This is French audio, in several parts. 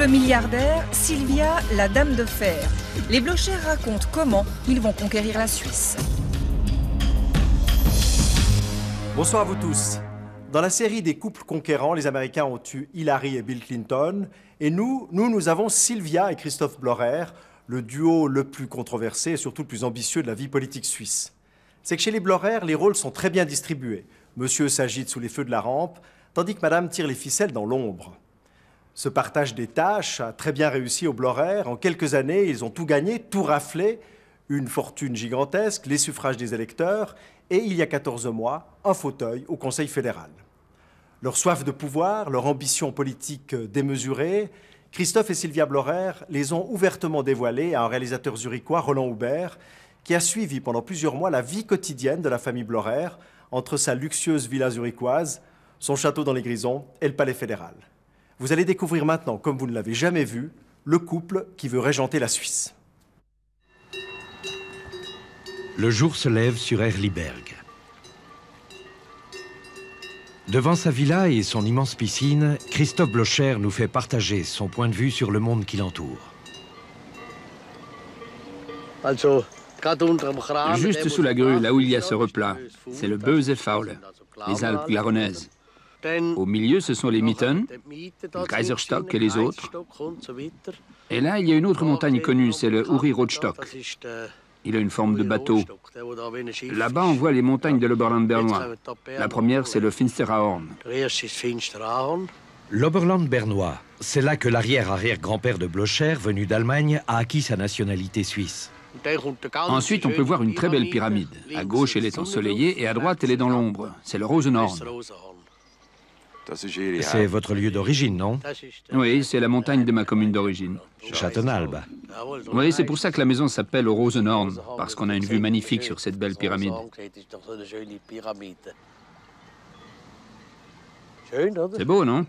couple milliardaire, Sylvia, la dame de fer. Les Blocher racontent comment ils vont conquérir la Suisse. Bonsoir à vous tous. Dans la série des couples conquérants, les Américains ont eu Hillary et Bill Clinton. Et nous avons Sylvia et Christophe Blocher, le duo le plus controversé et surtout le plus ambitieux de la vie politique suisse. C'est que chez les Blocher, les rôles sont très bien distribués. Monsieur s'agite sous les feux de la rampe, tandis que madame tire les ficelles dans l'ombre. Ce partage des tâches a très bien réussi aux Blocher. En quelques années, ils ont tout gagné, tout raflé, une fortune gigantesque, les suffrages des électeurs et, il y a 14 mois, un fauteuil au Conseil fédéral. Leur soif de pouvoir, leur ambition politique démesurée, Christophe et Sylvia Blocher les ont ouvertement dévoilés à un réalisateur zurichois, Roland Hubert, qui a suivi pendant plusieurs mois la vie quotidienne de la famille Blocher entre sa luxueuse villa zurichoise, son château dans les Grisons et le palais fédéral. Vous allez découvrir maintenant, comme vous ne l'avez jamais vu, le couple qui veut régenter la Suisse. Le jour se lève sur Erliberg. Devant sa villa et son immense piscine, Christophe Blocher nous fait partager son point de vue sur le monde qui l'entoure. Juste sous la grue, là où il y a ce replat, c'est le Böse Faule, les Alpes glazonnaises. Au milieu, ce sont les Mitten, le Kaiserstock et les autres. Et là, il y a une autre montagne connue, c'est le Uri-Rotstock. Il a une forme de bateau. Là-bas, on voit les montagnes de l'Oberland bernois. La première, c'est le Finsteraarhorn. L'Oberland bernois, c'est là que l'arrière-arrière-grand-père de Blocher, venu d'Allemagne, a acquis sa nationalité suisse. Ensuite, on peut voir une très belle pyramide. À gauche, elle est ensoleillée et à droite, elle est dans l'ombre. C'est le Rosenhorn. C'est votre lieu d'origine, non? Oui, c'est la montagne de ma commune d'origine. Châtenalbe. Oui, c'est pour ça que la maison s'appelle au Rosenhorn, parce qu'on a une vue magnifique sur cette belle pyramide. C'est beau, non?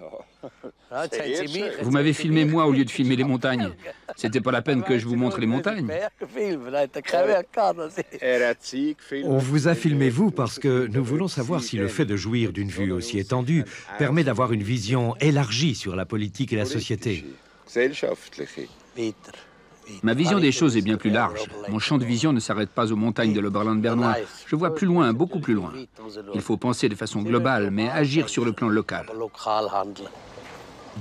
Vous m'avez filmé moi au lieu de filmer les montagnes. C'était pas la peine que je vous montre les montagnes. On vous a filmé vous parce que nous voulons savoir si le fait de jouir d'une vue aussi étendue permet d'avoir une vision élargie sur la politique et la société. Ma vision des choses est bien plus large. Mon champ de vision ne s'arrête pas aux montagnes de l'Oberland bernois. Je vois plus loin, beaucoup plus loin. Il faut penser de façon globale, mais agir sur le plan local.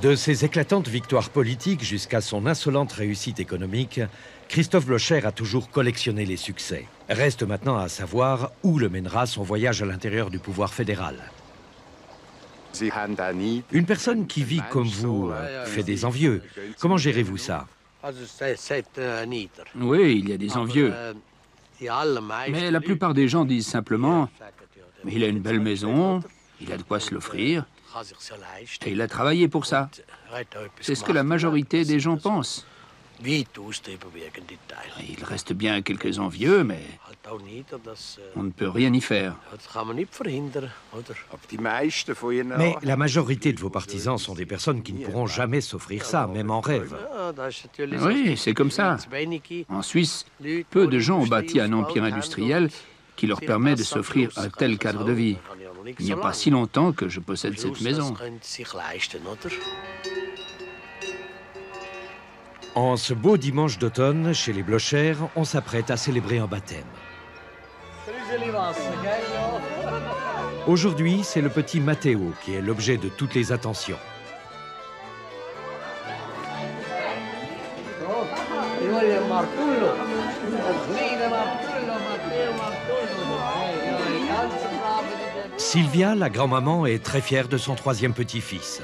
De ses éclatantes victoires politiques jusqu'à son insolente réussite économique, Christophe Blocher a toujours collectionné les succès. Reste maintenant à savoir où le mènera son voyage à l'intérieur du pouvoir fédéral. Une personne qui vit comme vous fait des envieux. Comment gérez-vous ça? Oui, il y a des envieux. Mais la plupart des gens disent simplement « il a une belle maison, il a de quoi se l'offrir, et il a travaillé pour ça ». C'est ce que la majorité des gens pensent. Il reste bien quelques envieux, mais on ne peut rien y faire. Mais la majorité de vos partisans sont des personnes qui ne pourront jamais s'offrir ça, même en rêve. Oui, c'est comme ça. En Suisse, peu de gens ont bâti un empire industriel qui leur permet de s'offrir un tel cadre de vie. Il n'y a pas si longtemps que je possède cette maison. En ce beau dimanche d'automne, chez les Blocher, on s'apprête à célébrer un baptême. Aujourd'hui, c'est le petit Matteo qui est l'objet de toutes les attentions. Sylvia, la grand-maman, est très fière de son troisième petit-fils.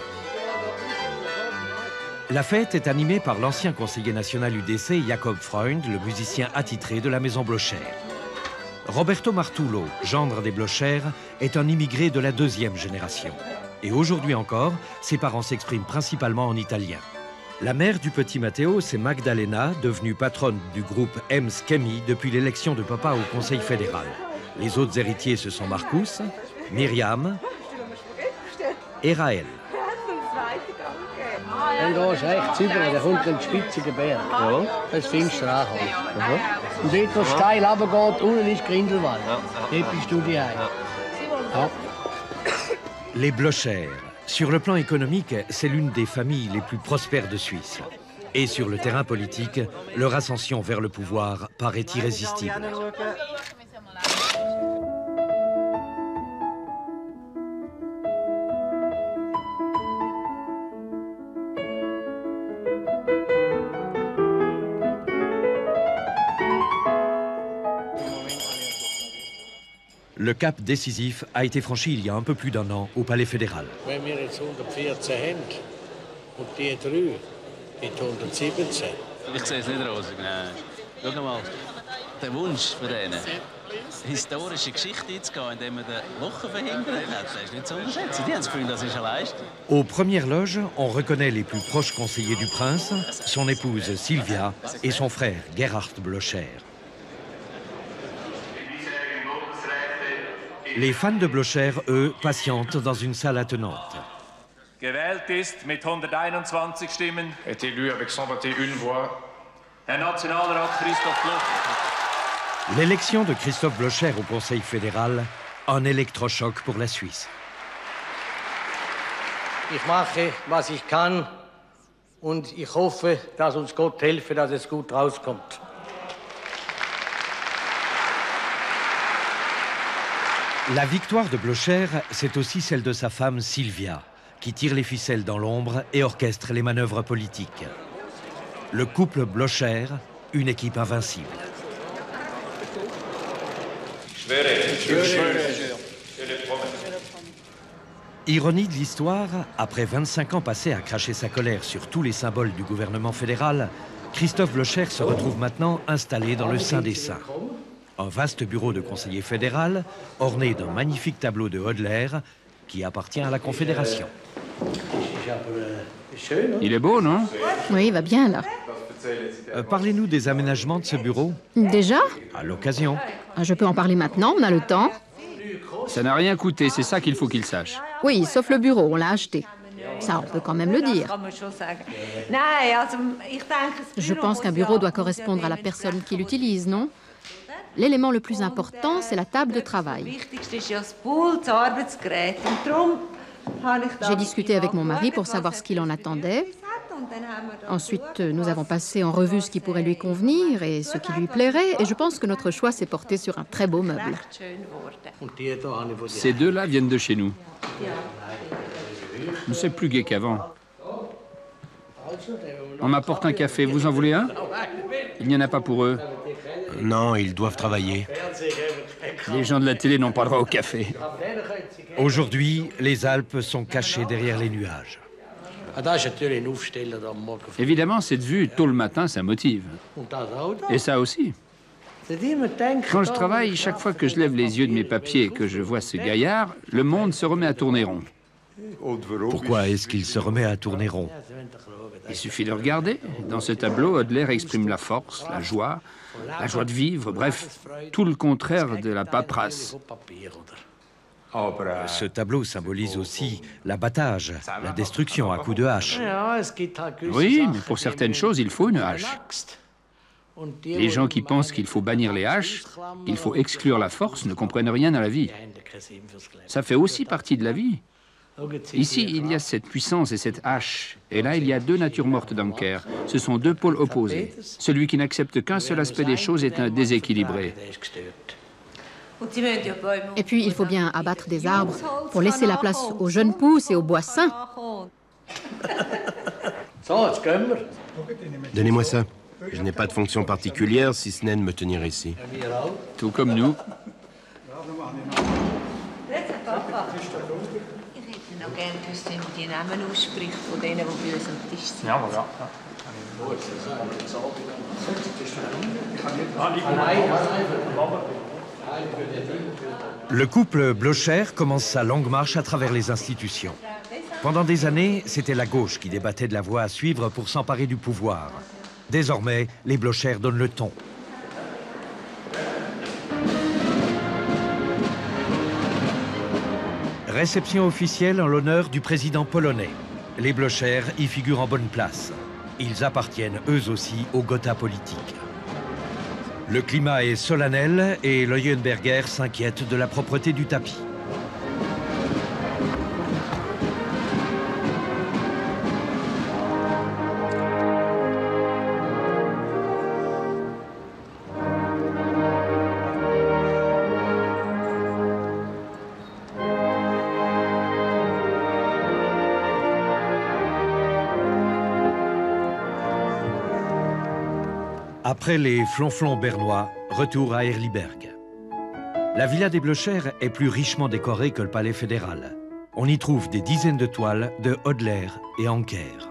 La fête est animée par l'ancien conseiller national UDC, Jacob Freund, le musicien attitré de la maison Blocher. Roberto Martullo, gendre des Blocher, est un immigré de la deuxième génération. Et aujourd'hui encore, ses parents s'expriment principalement en italien. La mère du petit Matteo, c'est Magdalena, devenue patronne du groupe Ems Chemi depuis l'élection de papa au Conseil fédéral. Les autres héritiers, ce sont Marcus, Myriam et Raël. En da ist rechts über, da kommt ein spitziger Berg. Ja. Das ist Finsteraarhorn. Und dort, wo es steil runtergeht, unten ist Grindelwald. Dort bist du die Heim. Ja. Les Blocher, Sur le plan économique, c'est l'une des familles les plus prospères de Suisse. Et sur le terrain politique, leur ascension vers le pouvoir paraît irrésistible. Le cap décisif a été franchi il y a un peu plus d'1 an au Palais fédéral. Wenn wir jetzt 114 haben und die 3 mit 117. Ich sehe es nicht rosig, nein. Schau mal, der Wunsch von denen, historische Geschichte einzugehen, indem man die Woche verhindert hat, das ist nicht zu unterschätzen. Die haben das Gefühl, das ist eine Leistung. Aux premières loges, on reconnaît les plus proches conseillers du prince, son épouse Sylvia et son frère Gerhard Blocher. Les fans de Blocher, eux, patientent dans une salle attenante. Gewählt ist mit 121 Stimmen. Est élu avec 121 voix. Herr Nationalrat Christoph Blocher. L'élection de Christoph Blocher au Conseil fédéral, un électrochoc pour la Suisse. Ich mache, was ich kann und ich hoffe, dass uns Gott helfe, dass es gut rauskommt. La victoire de Blocher, c'est aussi celle de sa femme Sylvia, qui tire les ficelles dans l'ombre et orchestre les manœuvres politiques. Le couple Blocher, une équipe invincible. Ironie de l'histoire, après 25 ans passés à cracher sa colère sur tous les symboles du gouvernement fédéral, Christoph Blocher se retrouve maintenant installé dans le Saint des Saints. Un vaste bureau de conseiller fédéral, orné d'un magnifique tableau de Hodler, qui appartient à la Confédération. Il est beau, non? Oui, il va bien là. Parlez-nous des aménagements de ce bureau. Déjà? À l'occasion. Je peux en parler maintenant, on a le temps. Ça n'a rien coûté, c'est ça qu'il faut qu'il sache. Oui, sauf le bureau, on l'a acheté. Ça, on peut quand même le dire. Je pense qu'un bureau doit correspondre à la personne qui l'utilise, non? L'élément le plus important, c'est la table de travail. J'ai discuté avec mon mari pour savoir ce qu'il en attendait. Ensuite, nous avons passé en revue ce qui pourrait lui convenir et ce qui lui plairait. Et je pense que notre choix s'est porté sur un très beau meuble. Ces deux-là viennent de chez nous. Mais c'est plus gai qu'avant. On m'apporte un café, vous en voulez un? Il n'y en a pas pour eux. Non, ils doivent travailler. Les gens de la télé n'ont pas le droit au café. Aujourd'hui, les Alpes sont cachées derrière les nuages. Évidemment, cette vue tôt le matin, ça motive. Et ça aussi. Quand je travaille, chaque fois que je lève les yeux de mes papiers et que je vois ce gaillard, le monde se remet à tourner rond. Pourquoi est-ce qu'il se remet à tourner rond? Il suffit de regarder. Dans ce tableau, Hodler exprime la force, la joie de vivre, bref, tout le contraire de la paperasse. Ce tableau symbolise aussi l'abattage, la destruction à coups de hache. Oui, mais pour certaines choses, il faut une hache. Les gens qui pensent qu'il faut bannir les haches, qu'il faut exclure la force, ne comprennent rien à la vie. Ça fait aussi partie de la vie. Ici, il y a cette puissance et cette hache. Et là, il y a deux natures mortes d'Anker. Ce sont deux pôles opposés. Celui qui n'accepte qu'un seul aspect des choses est un déséquilibré. Et puis, il faut bien abattre des arbres pour laisser la place aux jeunes pousses et aux bois sains. Donnez-moi ça. Je n'ai pas de fonction particulière, si ce n'est de me tenir ici. Tout comme nous. Le couple Blocher commence sa longue marche à travers les institutions. Pendant des années, c'était la gauche qui débattait de la voie à suivre pour s'emparer du pouvoir. Désormais, les Blocher donnent le ton. Réception officielle en l'honneur du président polonais. Les Blocher y figurent en bonne place. Ils appartiennent eux aussi au Gotha politique. Le climat est solennel et Leuenberger s'inquiète de la propreté du tapis. Après les flonflons bernois, retour à Herliberg. La villa des Blocher est plus richement décorée que le palais fédéral. On y trouve des dizaines de toiles de Hodler et Anker.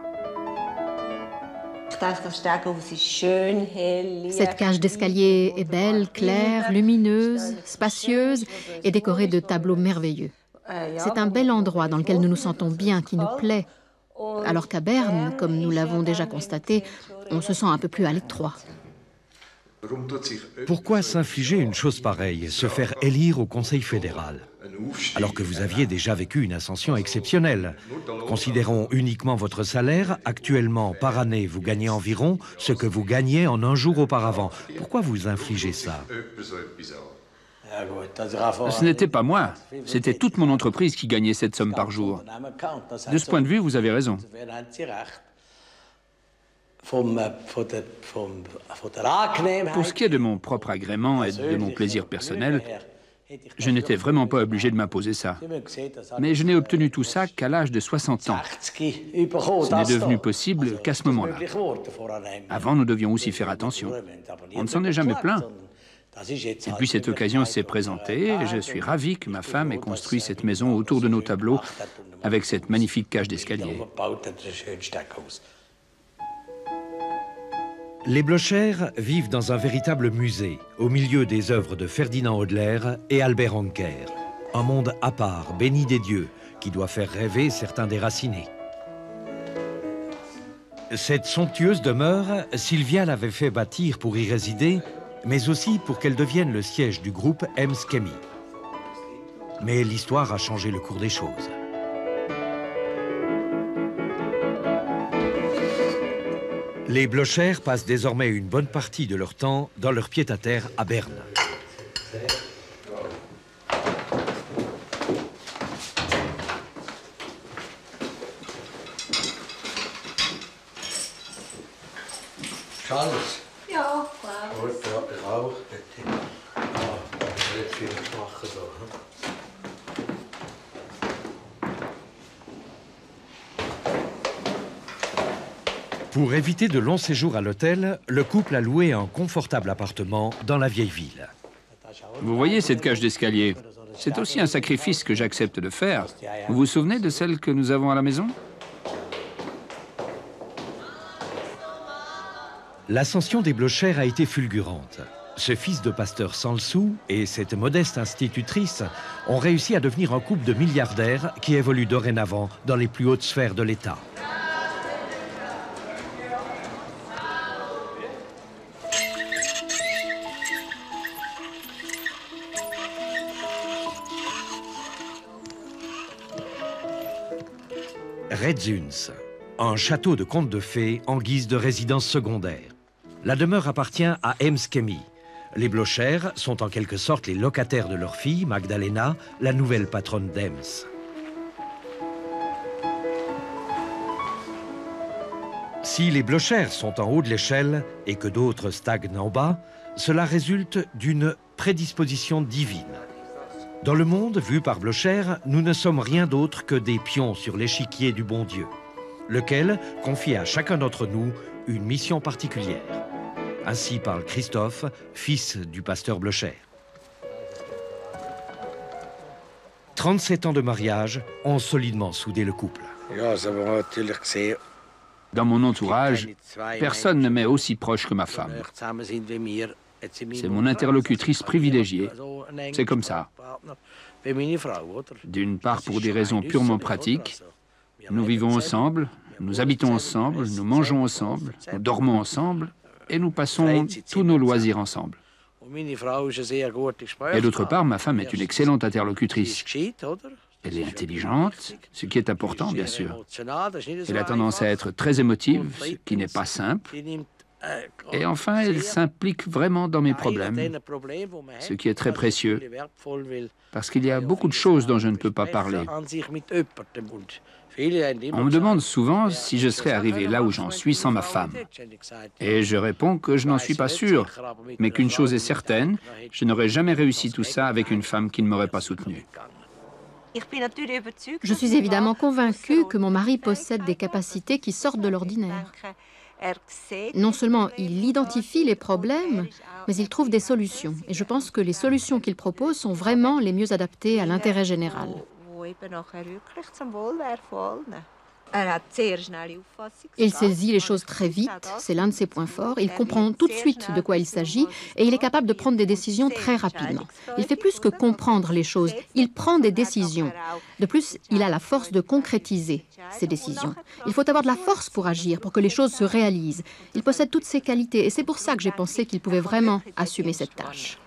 Cette cage d'escalier est belle, claire, lumineuse, spacieuse et décorée de tableaux merveilleux. C'est un bel endroit dans lequel nous nous sentons bien, qui nous plaît. Alors qu'à Berne, comme nous l'avons déjà constaté, on se sent un peu plus à l'étroit. Pourquoi s'infliger une chose pareille, se faire élire au Conseil fédéral, alors que vous aviez déjà vécu une ascension exceptionnelle? Considérons uniquement votre salaire. Actuellement, par année, vous gagnez environ ce que vous gagnez en un jour auparavant. Pourquoi vous infligez ça? Ce n'était pas moi, c'était toute mon entreprise qui gagnait cette somme par jour. De ce point de vue, vous avez raison. Pour ce qui est de mon propre agrément et de mon plaisir personnel, je n'étais vraiment pas obligé de m'imposer ça. Mais je n'ai obtenu tout ça qu'à l'âge de 60 ans. Ce n'est devenu possible qu'à ce moment-là. Avant, nous devions aussi faire attention. On ne s'en est jamais plaint. Et puis cette occasion s'est présentée et je suis ravi que ma femme ait construit cette maison autour de nos tableaux avec cette magnifique cage d'escalier. Les Blocher vivent dans un véritable musée, au milieu des œuvres de Ferdinand Hodler et Albert Anker. Un monde à part, béni des dieux, qui doit faire rêver certains déracinés. Cette somptueuse demeure, Sylvia l'avait fait bâtir pour y résider, mais aussi pour qu'elle devienne le siège du groupe Heimskemi. Mais l'histoire a changé le cours des choses. Les Blocher passent désormais une bonne partie de leur temps dans leur pied-à-terre à Berne. Charles? Ja, klar. Gut, ja, ich auch. Nicht viel machen so. Pour éviter de longs séjours à l'hôtel, le couple a loué un confortable appartement dans la vieille ville. Vous voyez cette cage d'escalier? C'est aussi un sacrifice que j'accepte de faire. Vous vous souvenez de celle que nous avons à la maison? L'ascension des Blocher a été fulgurante. Ce fils de pasteur sans le sou et cette modeste institutrice ont réussi à devenir un couple de milliardaires qui évolue dorénavant dans les plus hautes sphères de l'État. Redzuns, un château de contes de fées en guise de résidence secondaire. La demeure appartient à Heimskemi. Les Blocher sont en quelque sorte les locataires de leur fille, Magdalena, la nouvelle patronne d'Ems. Si les Blocher sont en haut de l'échelle et que d'autres stagnent en bas, cela résulte d'une prédisposition divine. Dans le monde vu par Blocher, nous ne sommes rien d'autre que des pions sur l'échiquier du bon Dieu, lequel confie à chacun d'entre nous une mission particulière. Ainsi parle Christophe, fils du pasteur Blocher. 37 ans de mariage ont solidement soudé le couple. Dans mon entourage, personne ne m'est aussi proche que ma femme. C'est mon interlocutrice privilégiée. C'est comme ça. D'une part pour des raisons purement pratiques. Nous vivons ensemble, nous habitons ensemble, nous mangeons ensemble, nous dormons ensemble et nous passons tous nos loisirs ensemble. Et d'autre part, ma femme est une excellente interlocutrice. Elle est intelligente, ce qui est important, bien sûr. Elle a tendance à être très émotive, ce qui n'est pas simple. Et enfin, elle s'implique vraiment dans mes problèmes, ce qui est très précieux, parce qu'il y a beaucoup de choses dont je ne peux pas parler. On me demande souvent si je serais arrivé là où j'en suis sans ma femme. Et je réponds que je n'en suis pas sûr, mais qu'une chose est certaine, je n'aurais jamais réussi tout ça avec une femme qui ne m'aurait pas soutenu. Je suis évidemment convaincue que mon mari possède des capacités qui sortent de l'ordinaire. Non seulement il identifie les problèmes, mais il trouve des solutions. Et je pense que les solutions qu'il propose sont vraiment les mieux adaptées à l'intérêt général. Il saisit les choses très vite, c'est l'un de ses points forts. Il comprend tout de suite de quoi il s'agit et il est capable de prendre des décisions très rapidement. Il fait plus que comprendre les choses, il prend des décisions. De plus, il a la force de concrétiser ces décisions. Il faut avoir de la force pour agir, pour que les choses se réalisent. Il possède toutes ces qualités et c'est pour ça que j'ai pensé qu'il pouvait vraiment assumer cette tâche.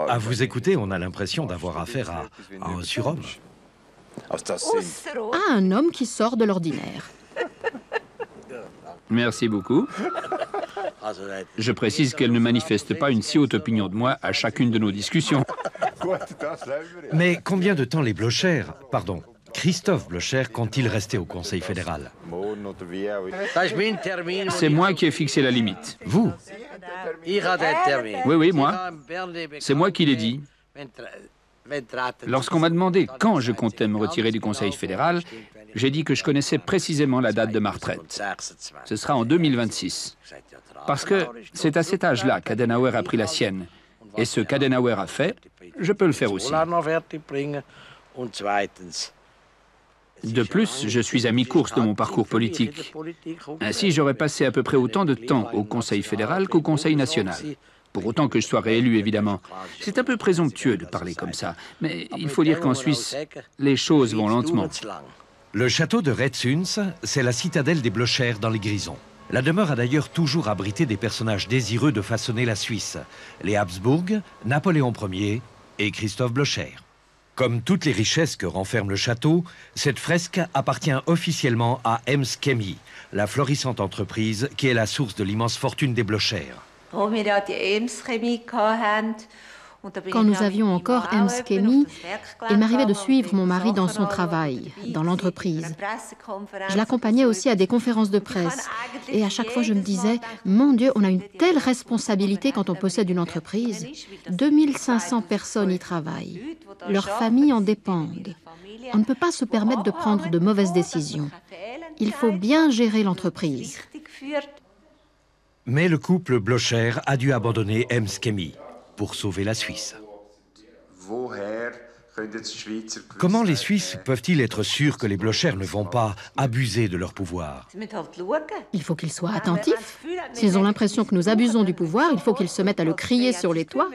À vous écouter, on a l'impression d'avoir affaire à un surhomme. À un homme qui sort de l'ordinaire. Merci beaucoup. Je précise qu'elle ne manifeste pas une si haute opinion de moi à chacune de nos discussions. Mais combien de temps les Blocher, Christophe Blocher, compte-t-il rester au Conseil fédéral? C'est moi qui ai fixé la limite. Vous? Oui, moi. C'est moi qui l'ai dit. Lorsqu'on m'a demandé quand je comptais me retirer du Conseil fédéral, j'ai dit que je connaissais précisément la date de ma retraite. Ce sera en 2026. Parce que c'est à cet âge-là qu'Adenauer a pris la sienne. Et ce qu'Adenauer a fait, je peux le faire aussi. De plus, je suis à mi-course de mon parcours politique. Ainsi, j'aurais passé à peu près autant de temps au Conseil fédéral qu'au Conseil national. Pour autant que je sois réélu, évidemment. C'est un peu présomptueux de parler comme ça, mais il faut dire qu'en Suisse, les choses vont lentement. Le château de Retzuns, c'est la citadelle des Blocher dans les Grisons. La demeure a d'ailleurs toujours abrité des personnages désireux de façonner la Suisse. Les Habsbourg, Napoléon Ier et Christophe Blocher. Comme toutes les richesses que renferme le château, cette fresque appartient officiellement à Ems Chemie, la florissante entreprise qui est la source de l'immense fortune des Blocher. Quand nous avions encore Ems Chemie, il m'arrivait de suivre mon mari dans son travail, dans l'entreprise. Je l'accompagnais aussi à des conférences de presse. Et à chaque fois, je me disais, mon Dieu, on a une telle responsabilité quand on possède une entreprise. 2500 personnes y travaillent. Leurs familles en dépendent. On ne peut pas se permettre de prendre de mauvaises décisions. Il faut bien gérer l'entreprise. Mais le couple Blocher a dû abandonner Ems Chemie pour sauver la Suisse. Comment les Suisses peuvent-ils être sûrs que les Blocher ne vont pas abuser de leur pouvoir? Il faut qu'ils soient attentifs. S'ils ont l'impression que nous abusons du pouvoir, il faut qu'ils se mettent à le crier sur les toits.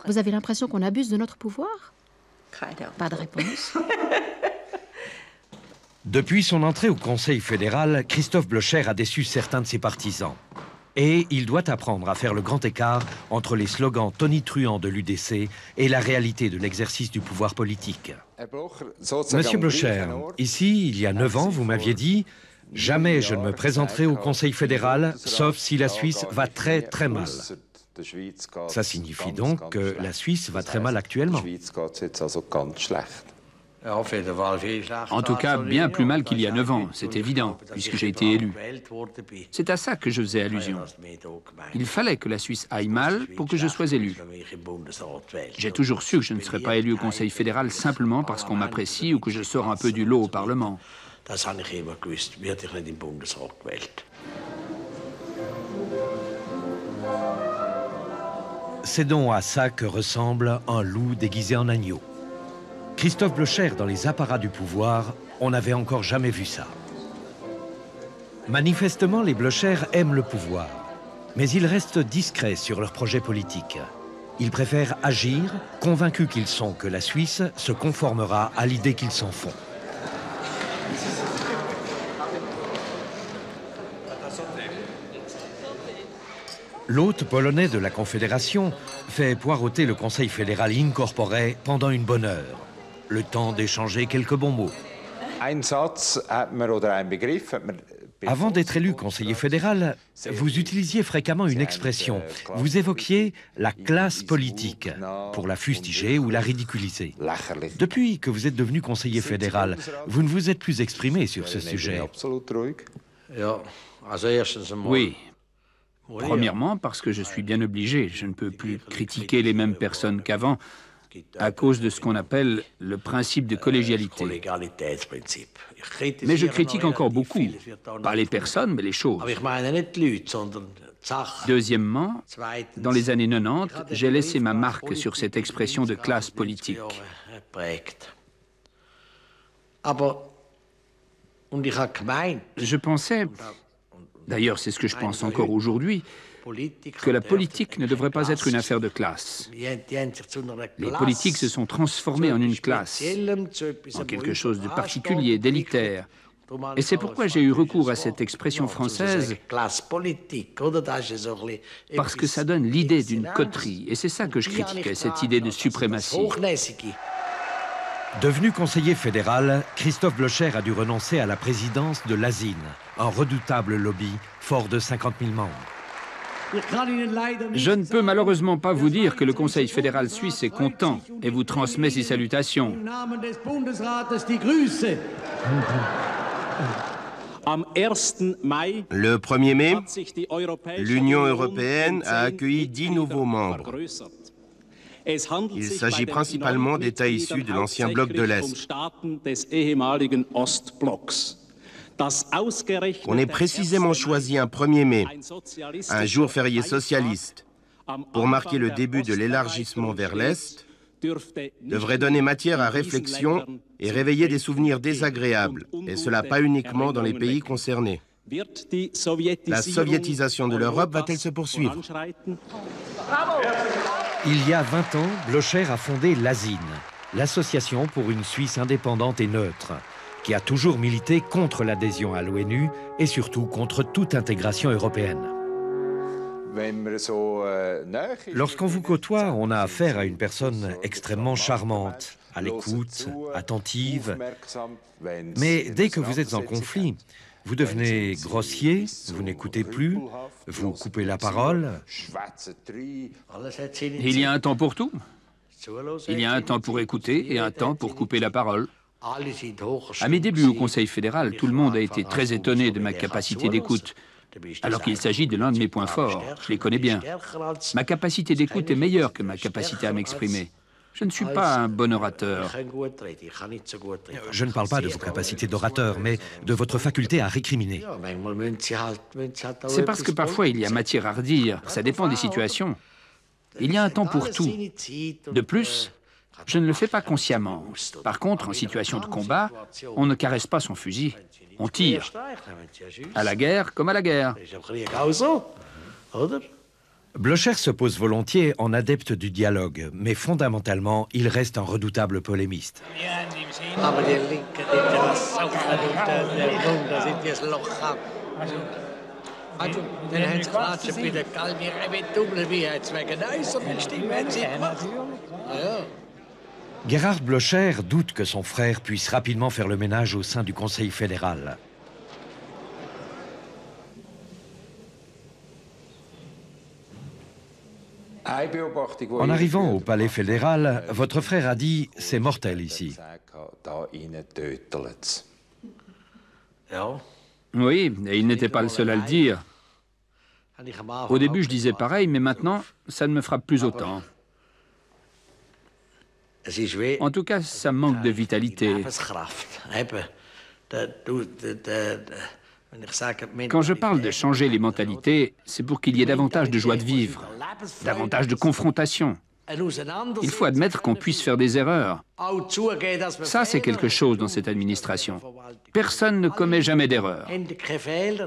Vous avez l'impression qu'on abuse de notre pouvoir? Pas de réponse. Depuis son entrée au Conseil fédéral, Christophe Blocher a déçu certains de ses partisans. Et il doit apprendre à faire le grand écart entre les slogans tonitruants de l'UDC et la réalité de l'exercice du pouvoir politique. Monsieur Blocher, ici, il y a 9 ans, vous m'aviez dit « Jamais je ne me présenterai au Conseil fédéral, sauf si la Suisse va très très mal ». Ça signifie donc que la Suisse va très mal actuellement. En tout cas, bien plus mal qu'il y a 9 ans, c'est évident, puisque j'ai été élu. C'est à ça que je faisais allusion. Il fallait que la Suisse aille mal pour que je sois élu. J'ai toujours su que je ne serais pas élu au Conseil fédéral simplement parce qu'on m'apprécie ou que je sors un peu du lot au Parlement. C'est donc à ça que ressemble un loup déguisé en agneau. Christophe Blocher dans les apparats du pouvoir, on n'avait encore jamais vu ça. Manifestement, les Blocher aiment le pouvoir, mais ils restent discrets sur leurs projets politiques. Ils préfèrent agir, convaincus qu'ils sont que la Suisse se conformera à l'idée qu'ils s'en font. L'hôte polonais de la Confédération fait poireauter le Conseil fédéral incorporé pendant une bonne heure. Le temps d'échanger quelques bons mots. Avant d'être élu conseiller fédéral, vous utilisiez fréquemment une expression. Vous évoquiez la classe politique, pour la fustiger ou la ridiculiser. Depuis que vous êtes devenu conseiller fédéral, vous ne vous êtes plus exprimé sur ce sujet. Oui. Premièrement, parce que je suis bien obligé. Je ne peux plus critiquer les mêmes personnes qu'avant. à cause de ce qu'on appelle le principe de collégialité. Mais je critique encore beaucoup, pas les personnes, mais les choses. Deuxièmement, dans les années 90, j'ai laissé ma marque sur cette expression de classe politique. Je pensais, d'ailleurs c'est ce que je pense encore aujourd'hui, que la politique ne devrait pas être une affaire de classe. Les politiques se sont transformés en une classe, en quelque chose de particulier, d'élitaire. Et c'est pourquoi j'ai eu recours à cette expression française, parce que ça donne l'idée d'une coterie. Et c'est ça que je critiquais, cette idée de suprématie. Devenu conseiller fédéral, Christophe Blocher a dû renoncer à la présidence de l'ASIN, un redoutable lobby fort de 50 000 membres. Je ne peux malheureusement pas vous dire que le Conseil fédéral suisse est content et vous transmet ses salutations. Le 1er mai, l'Union européenne a accueilli 10 nouveaux membres. Il s'agit principalement d'États issus de l'ancien bloc de l'Est. On ait précisément choisi un 1er mai, un jour férié socialiste, pour marquer le début de l'élargissement vers l'Est, devrait donner matière à réflexion et réveiller des souvenirs désagréables, et cela pas uniquement dans les pays concernés. La soviétisation de l'Europe va-t-elle se poursuivre? Il y a 20 ans, Blocher a fondé l'ASIN, l'Association pour une Suisse indépendante et neutre, qui a toujours milité contre l'adhésion à l'ONU et surtout contre toute intégration européenne. Lorsqu'on vous côtoie, on a affaire à une personne extrêmement charmante, à l'écoute, attentive. Mais dès que vous êtes en conflit, vous devenez grossier, vous n'écoutez plus, vous coupez la parole. Il y a un temps pour tout. Il y a un temps pour écouter et un temps pour couper la parole. À mes débuts au Conseil fédéral, tout le monde a été très étonné de ma capacité d'écoute, alors qu'il s'agit de l'un de mes points forts. Je les connais bien. Ma capacité d'écoute est meilleure que ma capacité à m'exprimer. Je ne suis pas un bon orateur. Je ne parle pas de vos capacités d'orateur, mais de votre faculté à récriminer. C'est parce que parfois il y a matière à redire. Ça dépend des situations. Il y a un temps pour tout. De plus, je ne le fais pas consciemment. Par contre, en situation de combat, on ne caresse pas son fusil. On tire. À la guerre comme à la guerre. Blocher se pose volontiers en adepte du dialogue, mais fondamentalement, il reste un redoutable polémiste. Gerhard Blocher doute que son frère puisse rapidement faire le ménage au sein du Conseil fédéral. En arrivant au palais fédéral, votre frère a dit « c'est mortel ici ». Oui, et il n'était pas le seul à le dire. Au début, je disais pareil, mais maintenant, ça ne me frappe plus autant. En tout cas, ça manque de vitalité. Quand je parle de changer les mentalités, c'est pour qu'il y ait davantage de joie de vivre, davantage de confrontation. Il faut admettre qu'on puisse faire des erreurs. Ça, c'est quelque chose dans cette administration. Personne ne commet jamais d'erreur.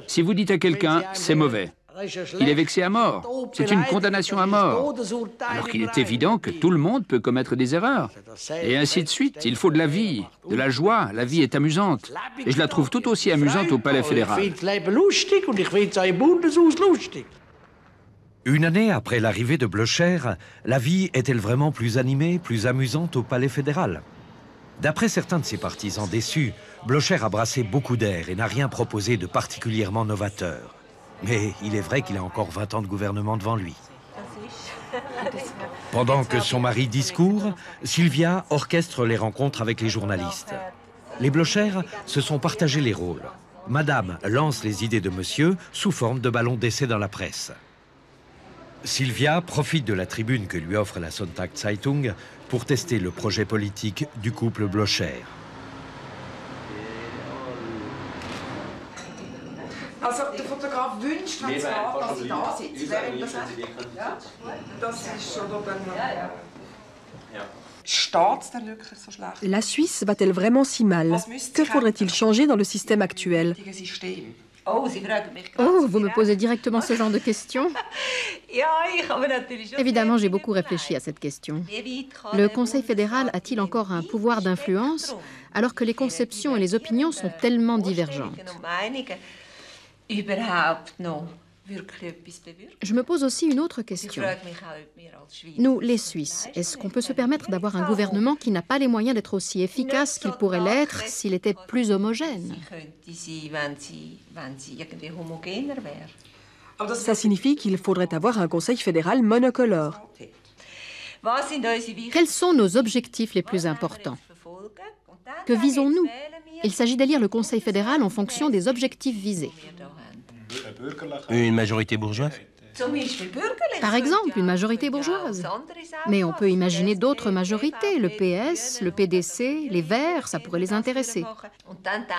Si vous dites à quelqu'un « c'est mauvais », il est vexé à mort. C'est une condamnation à mort. Alors qu'il est évident que tout le monde peut commettre des erreurs. Et ainsi de suite. Il faut de la vie, de la joie. La vie est amusante. Et je la trouve tout aussi amusante au Palais fédéral. Une année après l'arrivée de Blocher, la vie est-elle vraiment plus animée, plus amusante au Palais fédéral? D'après certains de ses partisans déçus, Blocher a brassé beaucoup d'air et n'a rien proposé de particulièrement novateur. Mais il est vrai qu'il a encore 20 ans de gouvernement devant lui. Pendant que son mari discourt, Sylvia orchestre les rencontres avec les journalistes. Les Blocher se sont partagés les rôles. Madame lance les idées de monsieur sous forme de ballons d'essai dans la presse. Sylvia profite de la tribune que lui offre la Sonntagszeitung pour tester le projet politique du couple Blocher. Also, der Fotograf wünscht, wenn es geht, dass Sie da sitzen. Wäre Ihnen das recht? Ja, das ist schon oben. Steht's denn wirklich so schlecht? La Suisse va-t-elle vraiment si mal? Que faudrait-il changer dans le système actuel? Oh, vous me posez directement ce genre de questions? Évidemment, j'ai beaucoup réfléchi à cette question. Le Conseil fédéral a-t-il encore un pouvoir d'influence alors que les conceptions et les opinions sont tellement divergentes? Je me pose aussi une autre question. Nous, les Suisses, est-ce qu'on peut se permettre d'avoir un gouvernement qui n'a pas les moyens d'être aussi efficace qu'il pourrait l'être s'il était plus homogène? Ça signifie qu'il faudrait avoir un conseil fédéral monocolore. Quels sont nos objectifs les plus importants? Que visons-nous? Il s'agit d'élire le Conseil fédéral en fonction des objectifs visés. Une majorité bourgeoise? Par exemple, une majorité bourgeoise. Mais on peut imaginer d'autres majorités, le PS, le PDC, les Verts, ça pourrait les intéresser.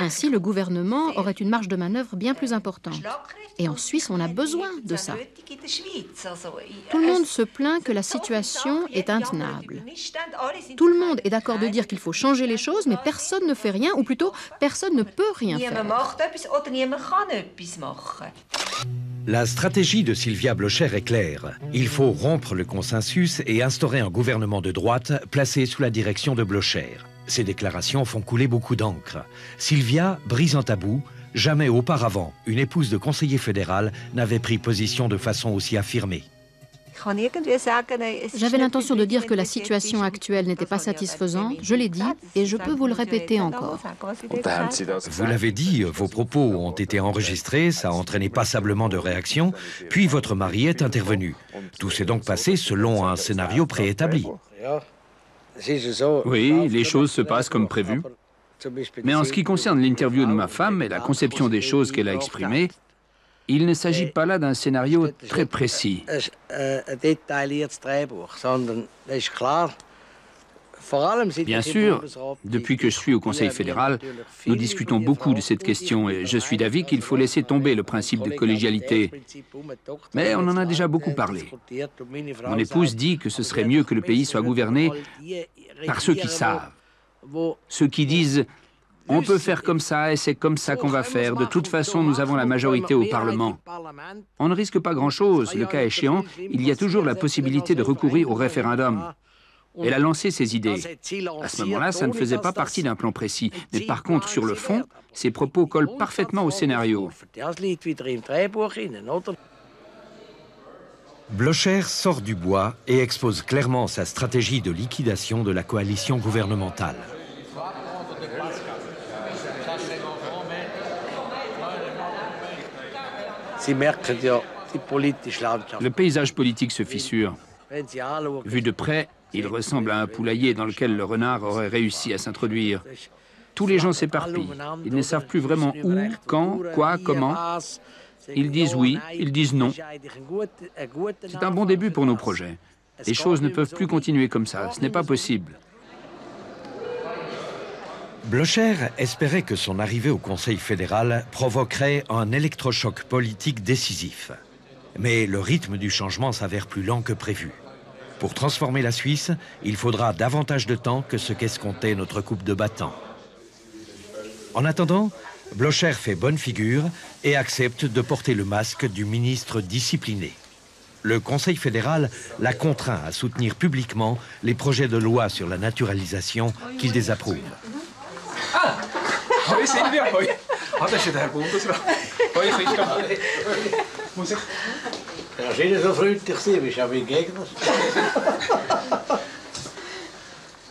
Ainsi, le gouvernement aurait une marge de manœuvre bien plus importante. Et en Suisse, on a besoin de ça. Tout le monde se plaint que la situation est intenable. Tout le monde est d'accord de dire qu'il faut changer les choses, mais personne ne fait rien, ou plutôt, personne ne peut rien faire. La stratégie de Sylvia Blocher est claire. Il faut rompre le consensus et instaurer un gouvernement de droite placé sous la direction de Blocher. Ces déclarations font couler beaucoup d'encre. Sylvia brise un tabou. Jamais auparavant, une épouse de conseiller fédéral n'avait pris position de façon aussi affirmée. J'avais l'intention de dire que la situation actuelle n'était pas satisfaisante, je l'ai dit, et je peux vous le répéter encore. Vous l'avez dit, vos propos ont été enregistrés, ça a entraîné passablement de réactions, puis votre mari est intervenu. Tout s'est donc passé selon un scénario préétabli. Oui, les choses se passent comme prévu. Mais en ce qui concerne l'interview de ma femme et la conception des choses qu'elle a exprimées, il ne s'agit pas là d'un scénario très précis. Bien sûr, depuis que je suis au Conseil fédéral, nous discutons beaucoup de cette question et je suis d'avis qu'il faut laisser tomber le principe de collégialité. Mais on en a déjà beaucoup parlé. Mon épouse dit que ce serait mieux que le pays soit gouverné par ceux qui savent. Ceux qui disent « on peut faire comme ça et c'est comme ça qu'on va faire. De toute façon, nous avons la majorité au Parlement. » On ne risque pas grand-chose. Le cas échéant, il y a toujours la possibilité de recourir au référendum. Elle a lancé ses idées. À ce moment-là, ça ne faisait pas partie d'un plan précis. Mais par contre, sur le fond, ses propos collent parfaitement au scénario. Blocher sort du bois et expose clairement sa stratégie de liquidation de la coalition gouvernementale. Le paysage politique se fissure. Vu de près, il ressemble à un poulailler dans lequel le renard aurait réussi à s'introduire. Tous les gens s'éparpillent. Ils ne savent plus vraiment où, quand, quoi, comment. Ils disent oui, ils disent non. C'est un bon début pour nos projets. Les choses ne peuvent plus continuer comme ça. Ce n'est pas possible. Blocher espérait que son arrivée au Conseil fédéral provoquerait un électrochoc politique décisif. Mais le rythme du changement s'avère plus lent que prévu. Pour transformer la Suisse, il faudra davantage de temps que ce qu'escomptait notre coupe de battants. En attendant, Blocher fait bonne figure et accepte de porter le masque du ministre discipliné. Le Conseil fédéral l'a contraint à soutenir publiquement les projets de loi sur la naturalisation qu'il désapprouve. Ah, hoi Sylvia, hoi. Ah, das ist der Herr Bundesrat. Hoi Christoph. Muss ich? Ja, Sie sind so freundlich, Sie bist ja wie Gegner.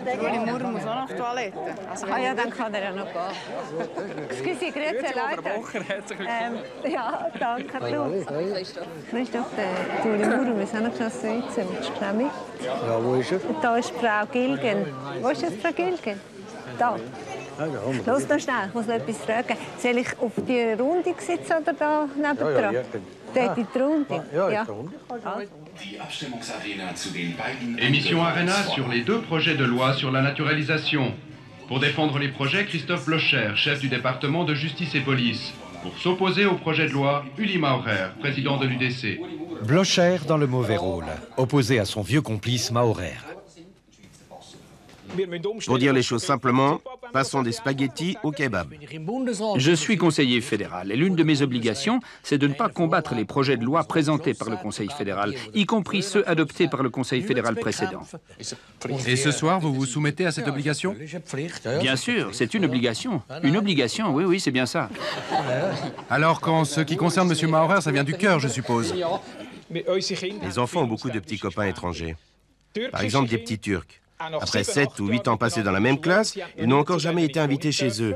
Der Lemur muss auch noch Toilette. Ja, dann kann er ja noch gehen. Excuse, grüezi Leute. Ja, danke. Christoph, der Lemur muss auch noch sitzen. Willst du mit? Ja, wo ist er? Da ist Frau Gilgen. Wo ist jetzt Frau Gilgen? Da. Los noch schnell, ich muss noch etwas fragen. Soll ich auf die Runde sitzen oder da nebendran? Ja, dort in die Runde? Ja, in die Runde. Also. Émission Arena sur les 2 projets de loi sur la naturalisation. Pour défendre les projets, Christophe Blocher, chef du département de justice et police. Pour s'opposer au projet de loi, Uli Maurer, président de l'UDC. Blocher dans le mauvais rôle, opposé à son vieux complice Maurer. Pour dire les choses simplement, passons des spaghettis au kebab. Je suis conseiller fédéral et l'une de mes obligations, c'est de ne pas combattre les projets de loi présentés par le Conseil fédéral, y compris ceux adoptés par le Conseil fédéral précédent. Et ce soir, vous vous soumettez à cette obligation? Bien sûr, c'est une obligation. Une obligation, oui, oui, c'est bien ça. Alors, quand ce qui concerne M. Maurer, ça vient du cœur, je suppose. Les enfants ont beaucoup de petits copains étrangers. Par exemple, des petits Turcs. Après 7 ou 8 ans passés dans la même classe, ils n'ont encore jamais été invités chez eux.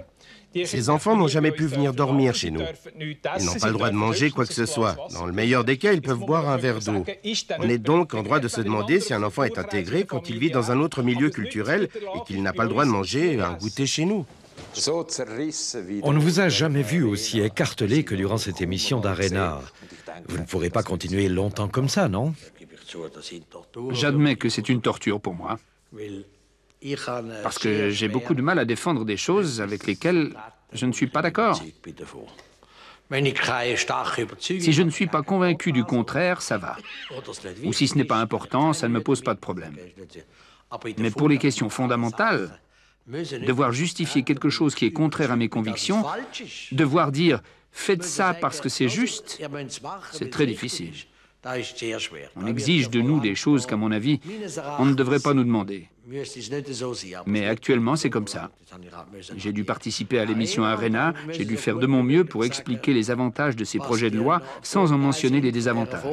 Ces enfants n'ont jamais pu venir dormir chez nous. Ils n'ont pas le droit de manger quoi que ce soit. Dans le meilleur des cas, ils peuvent boire un verre d'eau. On est donc en droit de se demander si un enfant est intégré quand il vit dans un autre milieu culturel et qu'il n'a pas le droit de manger un goûter chez nous. On ne vous a jamais vu aussi écartelé que durant cette émission d'Arena. Vous ne pourrez pas continuer longtemps comme ça, non? J'admets que c'est une torture pour moi. Parce que j'ai beaucoup de mal à défendre des choses avec lesquelles je ne suis pas d'accord. Si je ne suis pas convaincu du contraire, ça va. Ou si ce n'est pas important, ça ne me pose pas de problème. Mais pour les questions fondamentales, devoir justifier quelque chose qui est contraire à mes convictions, devoir dire « faites ça parce que c'est juste », c'est très difficile. On exige de nous des choses qu'à mon avis, on ne devrait pas nous demander. Mais actuellement, c'est comme ça. J'ai dû participer à l'émission Arena, j'ai dû faire de mon mieux pour expliquer les avantages de ces projets de loi sans en mentionner les désavantages.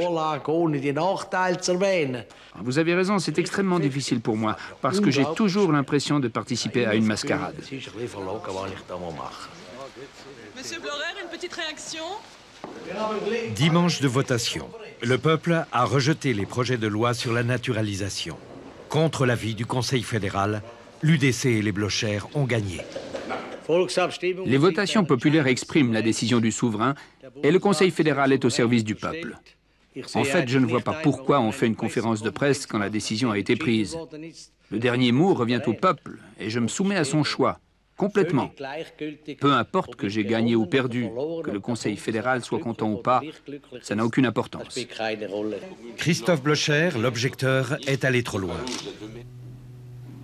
Vous avez raison, c'est extrêmement difficile pour moi, parce que j'ai toujours l'impression de participer à une mascarade. Monsieur Blorer, une petite réaction? Dimanche de votation, le peuple a rejeté les projets de loi sur la naturalisation. Contre l'avis du Conseil fédéral, l'UDC et les Blocher ont gagné. Les votations populaires expriment la décision du souverain et le Conseil fédéral est au service du peuple. En fait, je ne vois pas pourquoi on fait une conférence de presse quand la décision a été prise. Le dernier mot revient au peuple et je me soumets à son choix. Complètement. Peu importe que j'ai gagné ou perdu, que le Conseil fédéral soit content ou pas, ça n'a aucune importance. Christophe Blocher, l'objecteur, est allé trop loin.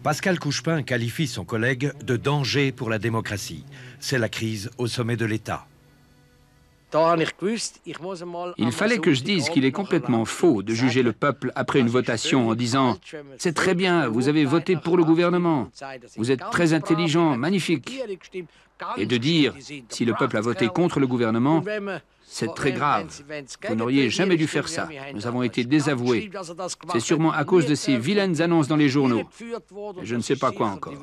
Pascal Couchepin qualifie son collègue de danger pour la démocratie. C'est la crise au sommet de l'État. Il fallait que je dise qu'il est complètement faux de juger le peuple après une votation en disant « C'est très bien, vous avez voté pour le gouvernement, vous êtes très intelligent, magnifique ». Et de dire « Si le peuple a voté contre le gouvernement, c'est très grave. Vous n'auriez jamais dû faire ça. Nous avons été désavoués. C'est sûrement à cause de ces vilaines annonces dans les journaux. Je ne sais pas quoi encore.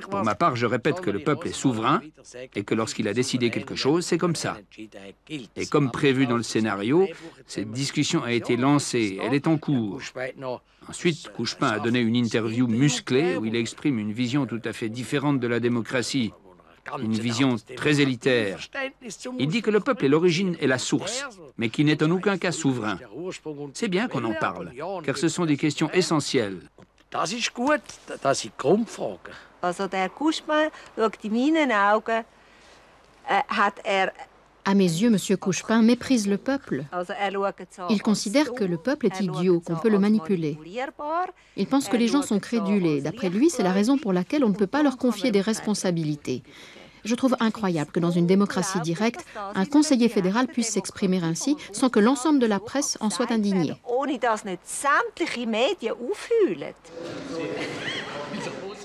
Pour ma part, je répète que le peuple est souverain et que lorsqu'il a décidé quelque chose, c'est comme ça. Et comme prévu dans le scénario, cette discussion a été lancée. Elle est en cours. Ensuite, Couchepin a donné une interview musclée où il exprime une vision tout à fait différente de la démocratie. Une vision très élitaire. Il dit que le peuple est l'origine et la source, mais qu'il n'est en aucun cas souverain. C'est bien qu'on en parle, car ce sont des questions essentielles. Also der Couchepin schaut in meinen Augen, hat À mes yeux, M. Couchepin méprise le peuple. Il considère que le peuple est idiot, qu'on peut le manipuler. Il pense que les gens sont crédules et, d'après lui, c'est la raison pour laquelle on ne peut pas leur confier des responsabilités. Je trouve incroyable que dans une démocratie directe, un conseiller fédéral puisse s'exprimer ainsi sans que l'ensemble de la presse en soit indigné.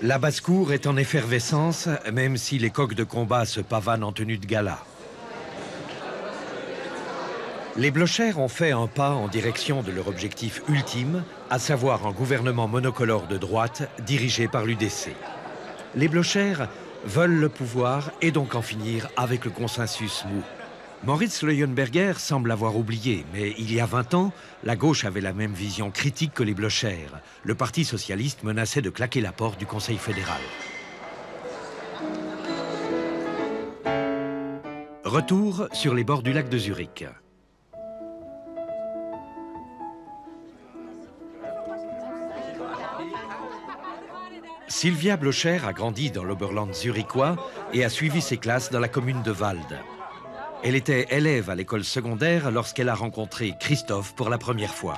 La basse-cour est en effervescence, même si les coqs de combat se pavanent en tenue de gala. Les Blocher ont fait un pas en direction de leur objectif ultime, à savoir un gouvernement monocolore de droite dirigé par l'UDC. Les Blocher veulent le pouvoir et donc en finir avec le consensus mou. Moritz Leuenberger semble avoir oublié, mais il y a 20 ans, la gauche avait la même vision critique que les Blocher. Le Parti socialiste menaçait de claquer la porte du Conseil fédéral. Retour sur les bords du lac de Zurich. Sylvia Blocher a grandi dans l'Oberland zurichois et a suivi ses classes dans la commune de Wald. Elle était élève à l'école secondaire lorsqu'elle a rencontré Christophe pour la première fois.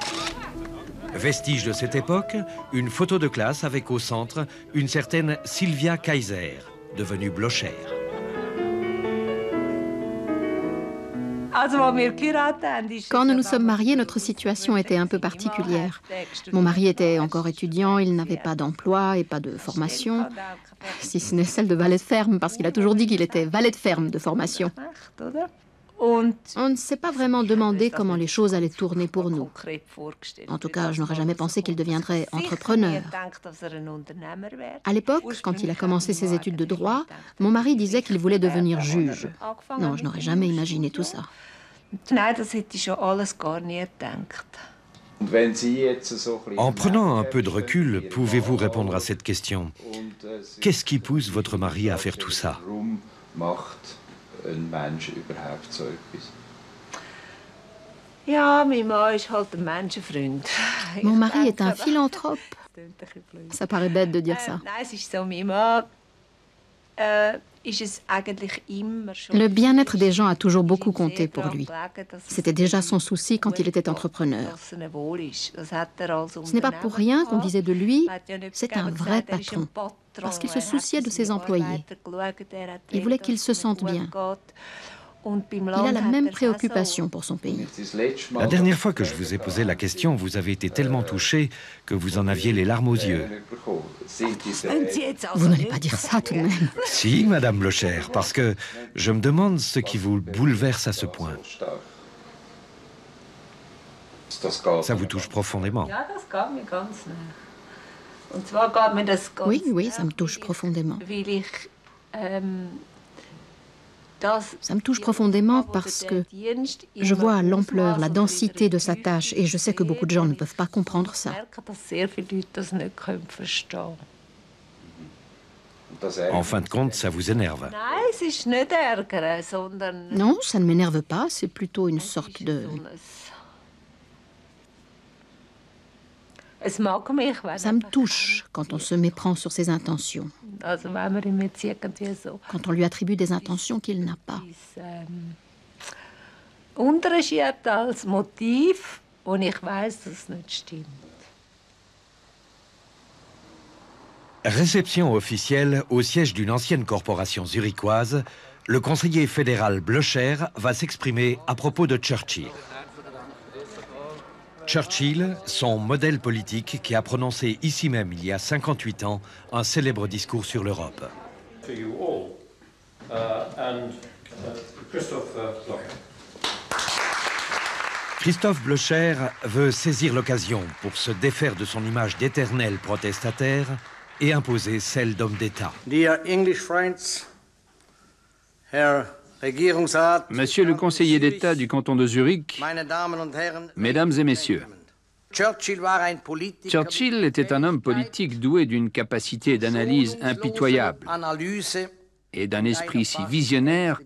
Vestige de cette époque, une photo de classe avec au centre une certaine Sylvia Kaiser, devenue Blocher. Quand nous nous sommes mariés, notre situation était un peu particulière. Mon mari était encore étudiant, il n'avait pas d'emploi et pas de formation, si ce n'est celle de valet de ferme, parce qu'il a toujours dit qu'il était valet de ferme de formation. On ne s'est pas vraiment demandé comment les choses allaient tourner pour nous. En tout cas, je n'aurais jamais pensé qu'il deviendrait entrepreneur. À l'époque, quand il a commencé ses études de droit, mon mari disait qu'il voulait devenir juge. Non, je n'aurais jamais imaginé tout ça. En prenant un peu de recul, pouvez-vous répondre à cette question? Qu'est-ce qui pousse votre mari à faire tout ça? Mon mari est un philanthrope. Ça paraît bête de dire ça. Le bien-être des gens a toujours beaucoup compté pour lui. C'était déjà son souci quand il était entrepreneur. Ce n'est pas pour rien qu'on disait de lui, c'est un vrai patron, parce qu'il se souciait de ses employés. Il voulait qu'ils se sentent bien. Il a la même préoccupation pour son pays. La dernière fois que je vous ai posé la question, vous avez été tellement touché que vous en aviez les larmes aux yeux. Vous n'allez pas dire ça tout de même. Si, Madame Blocher, parce que je me demande ce qui vous bouleverse à ce point. Ça vous touche profondément. Oui, oui, ça me touche profondément. Ça me touche profondément parce que je vois l'ampleur, la densité de sa tâche et je sais que beaucoup de gens ne peuvent pas comprendre ça. En fin de compte, ça vous énerve? Non, ça ne m'énerve pas, c'est plutôt une sorte de... Ça me touche quand on se méprend sur ses intentions, quand on lui attribue des intentions qu'il n'a pas. Réception officielle au siège d'une ancienne corporation zurichoise, le conseiller fédéral Blocher va s'exprimer à propos de Churchill. Churchill, son modèle politique qui a prononcé ici même il y a 58 ans un célèbre discours sur l'Europe. Christophe Blocher veut saisir l'occasion pour se défaire de son image d'éternel protestataire et imposer celle d'homme d'État. Monsieur le conseiller d'État du canton de Zurich, mesdames et messieurs, Churchill était un homme politique doué d'une capacité d'analyse impitoyable et d'un esprit si visionnaire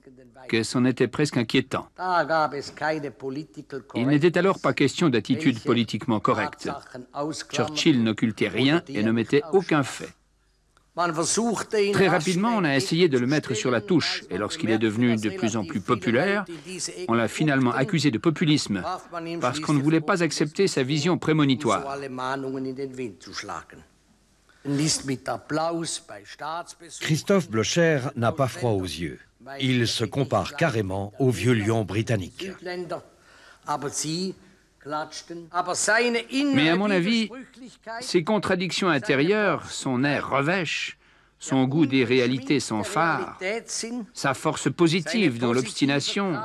que c'en était presque inquiétant. Il n'était alors pas question d'attitude politiquement correcte. Churchill n'occultait rien et ne mettait aucun fait. Très rapidement, on a essayé de le mettre sur la touche, et lorsqu'il est devenu de plus en plus populaire, on l'a finalement accusé de populisme, parce qu'on ne voulait pas accepter sa vision prémonitoire. Christophe Blocher n'a pas froid aux yeux. Il se compare carrément au vieux lion britannique. Mais à mon avis, ses contradictions intérieures, son air revêche, son goût des réalités sans phare, sa force positive dans l'obstination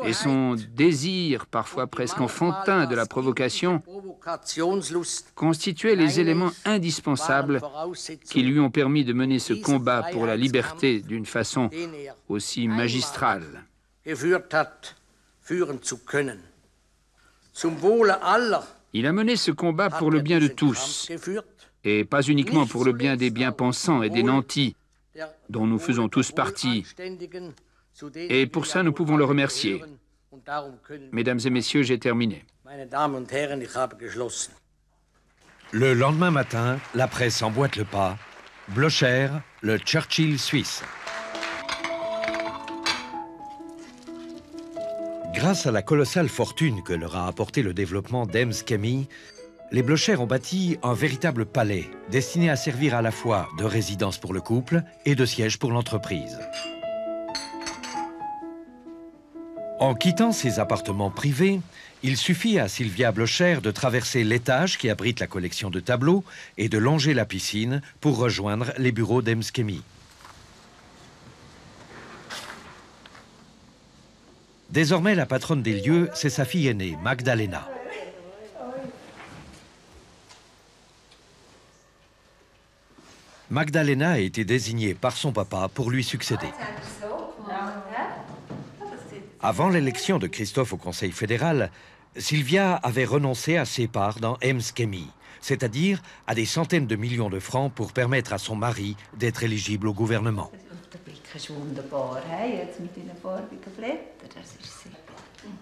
et son désir, parfois presque enfantin, de la provocation, constituaient les éléments indispensables qui lui ont permis de mener ce combat pour la liberté d'une façon aussi magistrale. Il a mené ce combat pour le bien de tous, et pas uniquement pour le bien des bien-pensants et des nantis, dont nous faisons tous partie. Et pour ça, nous pouvons le remercier. Mesdames et messieurs, j'ai terminé. Le lendemain matin, la presse emboîte le pas. Blocher, le Churchill suisse. Grâce à la colossale fortune que leur a apporté le développement d'Ems-Chemie, les Blocher ont bâti un véritable palais destiné à servir à la fois de résidence pour le couple et de siège pour l'entreprise. En quittant ses appartements privés, il suffit à Sylvia Blocher de traverser l'étage qui abrite la collection de tableaux et de longer la piscine pour rejoindre les bureaux d'Ems-Chemie. Désormais, la patronne des lieux, c'est sa fille aînée, Magdalena. Magdalena a été désignée par son papa pour lui succéder. Avant l'élection de Christophe au Conseil fédéral, Sylvia avait renoncé à ses parts dans Ems-Chemie, c'est-à-dire à des centaines de millions de francs pour permettre à son mari d'être éligible au gouvernement.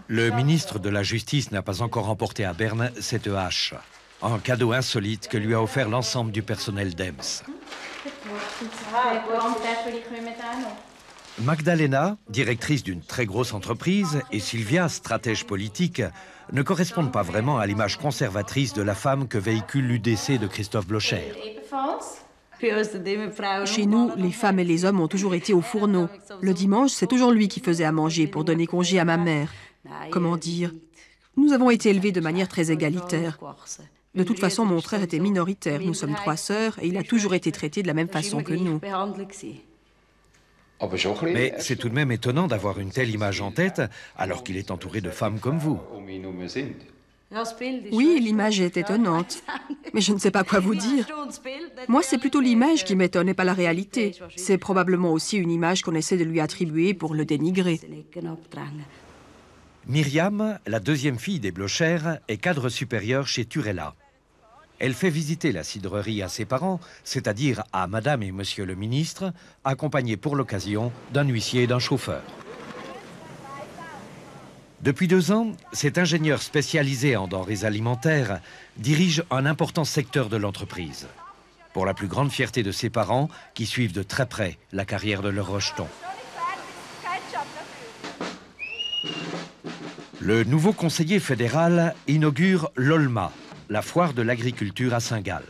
Le ministre de la Justice n'a pas encore emporté à Berne cette hache, un cadeau insolite que lui a offert l'ensemble du personnel d'Ems. Magdalena, directrice d'une très grosse entreprise, et Sylvia, stratège politique, ne correspondent pas vraiment à l'image conservatrice de la femme que véhicule l'UDC de Christophe Blocher. Chez nous, les femmes et les hommes ont toujours été au fourneau. Le dimanche, c'est toujours lui qui faisait à manger pour donner congé à ma mère. Comment dire? Nous avons été élevés de manière très égalitaire. De toute façon, mon frère était minoritaire. Nous sommes 3 sœurs et il a toujours été traité de la même façon que nous. Mais c'est tout de même étonnant d'avoir une telle image en tête alors qu'il est entouré de femmes comme vous. Oui, l'image est étonnante, mais je ne sais pas quoi vous dire. Moi, c'est plutôt l'image qui m'étonne et pas la réalité. C'est probablement aussi une image qu'on essaie de lui attribuer pour le dénigrer. Myriam, la deuxième fille des Blocher, est cadre supérieur chez Turella. Elle fait visiter la cidrerie à ses parents, c'est-à-dire à Madame et Monsieur le ministre, accompagnés pour l'occasion d'un huissier et d'un chauffeur. Depuis 2 ans, cet ingénieur spécialisé en denrées alimentaires dirige un important secteur de l'entreprise, pour la plus grande fierté de ses parents qui suivent de très près la carrière de leur rejeton. Le nouveau conseiller fédéral inaugure l'Olma, la foire de l'agriculture à Saint-Gall.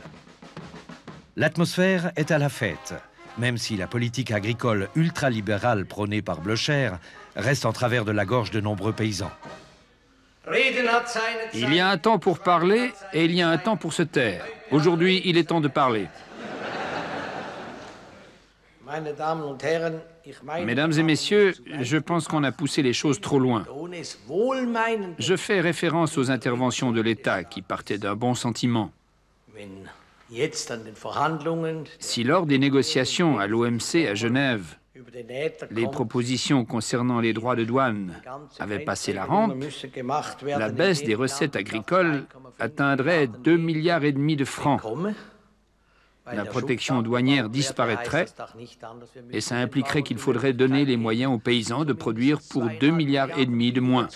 L'atmosphère est à la fête, même si la politique agricole ultralibérale prônée par Blocher reste en travers de la gorge de nombreux paysans. Il y a un temps pour parler et il y a un temps pour se taire. Aujourd'hui, il est temps de parler. Mesdames et messieurs, je pense qu'on a poussé les choses trop loin. Je fais référence aux interventions de l'État qui partaient d'un bon sentiment. Si lors des négociations à l'OMC à Genève, les propositions concernant les droits de douane avaient passé la rampe, la baisse des recettes agricoles atteindrait 2,5 milliards de francs. La protection douanière disparaîtrait et ça impliquerait qu'il faudrait donner les moyens aux paysans de produire pour 2,5 milliards de moins.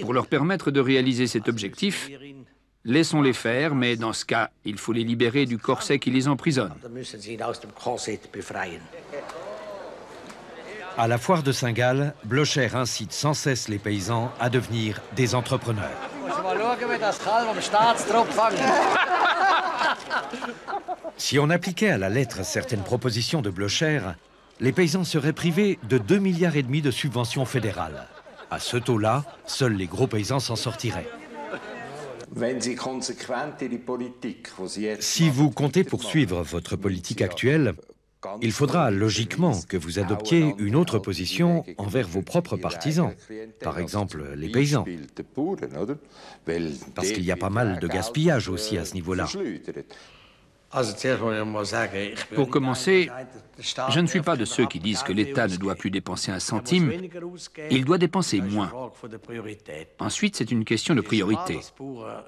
Pour leur permettre de réaliser cet objectif, laissons-les faire, mais dans ce cas, il faut les libérer du corset qui les emprisonne. À la foire de Saint-Gall, Blocher incite sans cesse les paysans à devenir des entrepreneurs. Si on appliquait à la lettre certaines propositions de Blocher, les paysans seraient privés de 2,5 milliards de subventions fédérales. À ce taux-là, seuls les gros paysans s'en sortiraient. Si vous comptez poursuivre votre politique actuelle, il faudra logiquement que vous adoptiez une autre position envers vos propres partisans, par exemple les paysans. Parce qu'il y a pas mal de gaspillage aussi à ce niveau-là. Pour commencer, je ne suis pas de ceux qui disent que l'État ne doit plus dépenser un centime, il doit dépenser moins. Ensuite, c'est une question de priorité.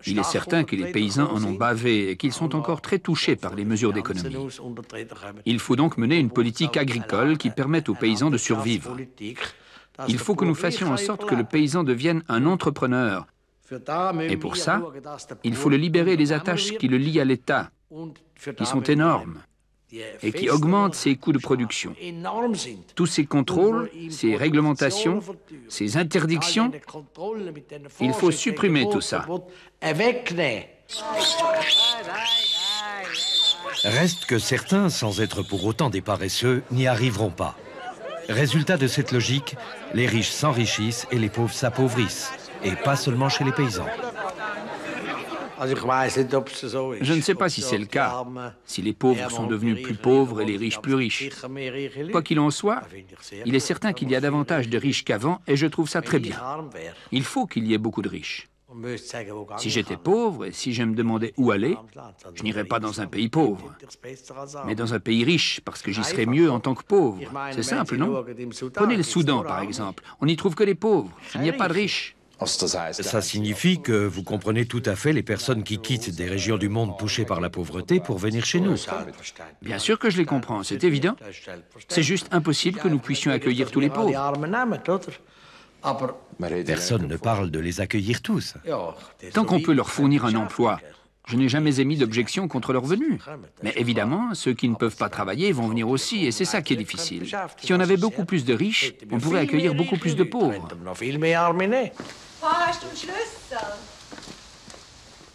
Il est certain que les paysans en ont bavé et qu'ils sont encore très touchés par les mesures d'économie. Il faut donc mener une politique agricole qui permette aux paysans de survivre. Il faut que nous fassions en sorte que le paysan devienne un entrepreneur Et pour ça, il faut le libérer des attaches qui le lient à l'État, qui sont énormes et qui augmentent ses coûts de production. Tous ces contrôles, ces réglementations, ces interdictions, il faut supprimer tout ça. Reste que certains, sans être pour autant des paresseux, n'y arriveront pas. Résultat de cette logique, les riches s'enrichissent et les pauvres s'appauvrissent, et pas seulement chez les paysans. Je ne sais pas si c'est le cas, si les pauvres sont devenus plus pauvres et les riches plus riches. Quoi qu'il en soit, il est certain qu'il y a davantage de riches qu'avant et je trouve ça très bien. Il faut qu'il y ait beaucoup de riches. Si j'étais pauvre et si je me demandais où aller, je n'irais pas dans un pays pauvre, mais dans un pays riche, parce que j'y serais mieux en tant que pauvre. C'est simple, non? Prenez le Soudan, par exemple. On n'y trouve que les pauvres. Il n'y a pas de riches. Ça signifie que vous comprenez tout à fait les personnes qui quittent des régions du monde touchées par la pauvreté pour venir chez nous. Bien sûr que je les comprends, c'est évident. C'est juste impossible que nous puissions accueillir tous les pauvres. Personne ne parle de les accueillir tous. Tant qu'on peut leur fournir un emploi, je n'ai jamais émis d'objection contre leur venue. Mais évidemment, ceux qui ne peuvent pas travailler vont venir aussi, et c'est ça qui est difficile. Si on avait beaucoup plus de riches, on pourrait accueillir beaucoup plus de pauvres.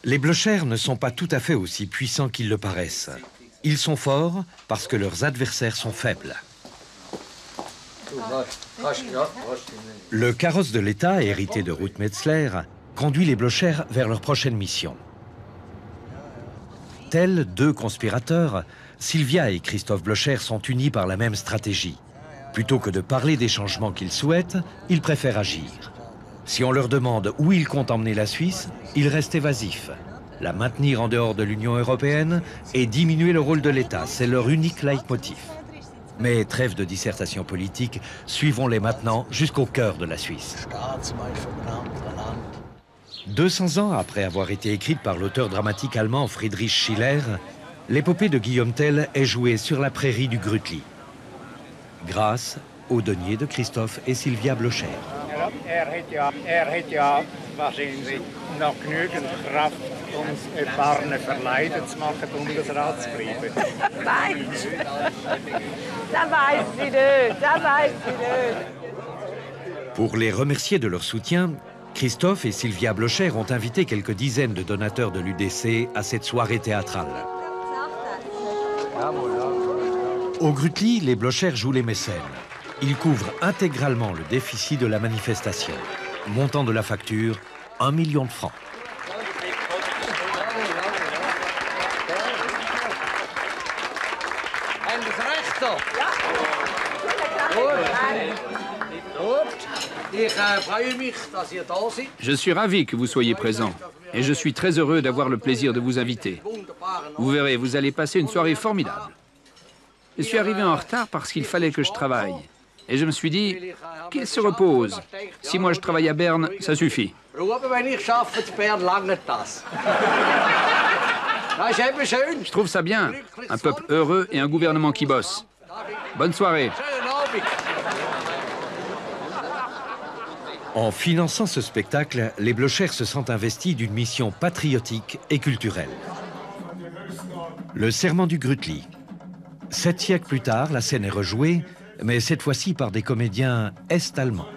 Les Blocher ne sont pas tout à fait aussi puissants qu'ils le paraissent. Ils sont forts parce que leurs adversaires sont faibles. Le carrosse de l'État, hérité de Ruth Metzler, conduit les Blocher vers leur prochaine mission. Tels deux conspirateurs, Sylvia et Christophe Blocher sont unis par la même stratégie. Plutôt que de parler des changements qu'ils souhaitent, ils préfèrent agir. Si on leur demande où ils comptent emmener la Suisse, ils restent évasifs. La maintenir en dehors de l'Union européenne et diminuer le rôle de l'État, c'est leur unique leitmotiv. Mais trêve de dissertation politique, suivons-les maintenant jusqu'au cœur de la Suisse. 200 ans après avoir été écrite par l'auteur dramatique allemand Friedrich Schiller, l'épopée de Guillaume Tell est jouée sur la prairie du Grütli, grâce au denier de Christophe et Sylvia Blocher. Wahrscheinlich noch genügend Kraft, uns Erfahrene verleiden zu machen, Bundesrat zu bleiben. Nein, das weiß sie nicht, das weiß sie nicht. Pour les remercier de leur soutien, Christophe et Sylvia Blocher ont invité quelques dizaines de donateurs de l'UDC à cette soirée théâtrale. Au Grütli, les Blocher jouent les mécènes. Ils couvrent intégralement le déficit de la manifestation. Montant de la facture, 1 million de francs. Je suis ravi que vous soyez présents et je suis très heureux d'avoir le plaisir de vous inviter. Vous verrez, vous allez passer une soirée formidable. Je suis arrivé en retard parce qu'il fallait que je travaille. Et je me suis dit qu'il se repose. Si moi je travaille à Berne, ça suffit. Je trouve ça bien. Un peuple heureux et un gouvernement qui bosse. Bonne soirée. En finançant ce spectacle, les Blocher se sentent investis d'une mission patriotique et culturelle. Le serment du Grütli. 7 siècles plus tard, la scène est rejouée, mais cette fois-ci par des comédiens est-allemands.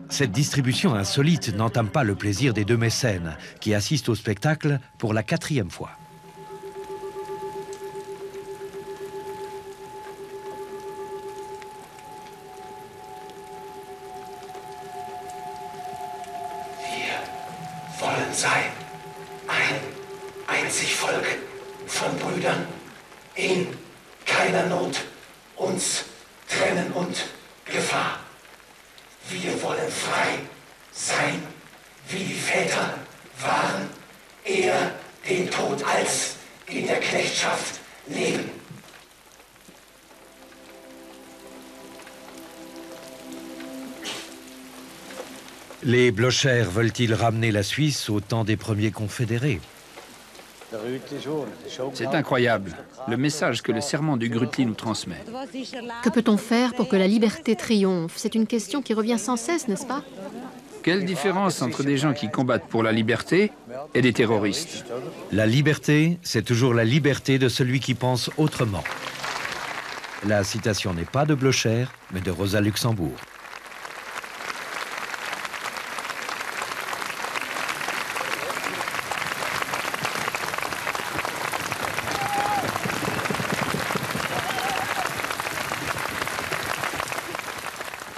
Cette distribution insolite n'entame pas le plaisir des deux mécènes, qui assistent au spectacle pour la 4e fois. Wir wollen sein ein einzig Volk von Brüdern, in keiner Not uns trennen und Gefahr. Wir wollen frei sein, wie die Väter waren, eher den Tod als in der Knechtschaft leben. Les Blocher veulent-ils ramener la Suisse au temps des premiers confédérés? C'est incroyable, le message que le serment du Grütli nous transmet. Que peut-on faire pour que la liberté triomphe? C'est une question qui revient sans cesse, n'est-ce pas? Quelle différence entre des gens qui combattent pour la liberté et des terroristes? La liberté, c'est toujours la liberté de celui qui pense autrement. La citation n'est pas de Blocher, mais de Rosa Luxembourg.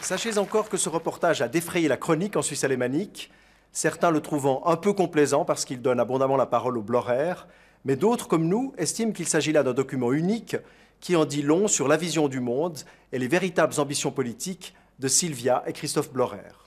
Sachez encore que ce reportage a défrayé la chronique en Suisse alémanique, certains le trouvant un peu complaisant parce qu'il donne abondamment la parole aux Blocher, mais d'autres, comme nous, estiment qu'il s'agit là d'un document unique qui en dit long sur la vision du monde et les véritables ambitions politiques de Sylvia et Christoph Blocher.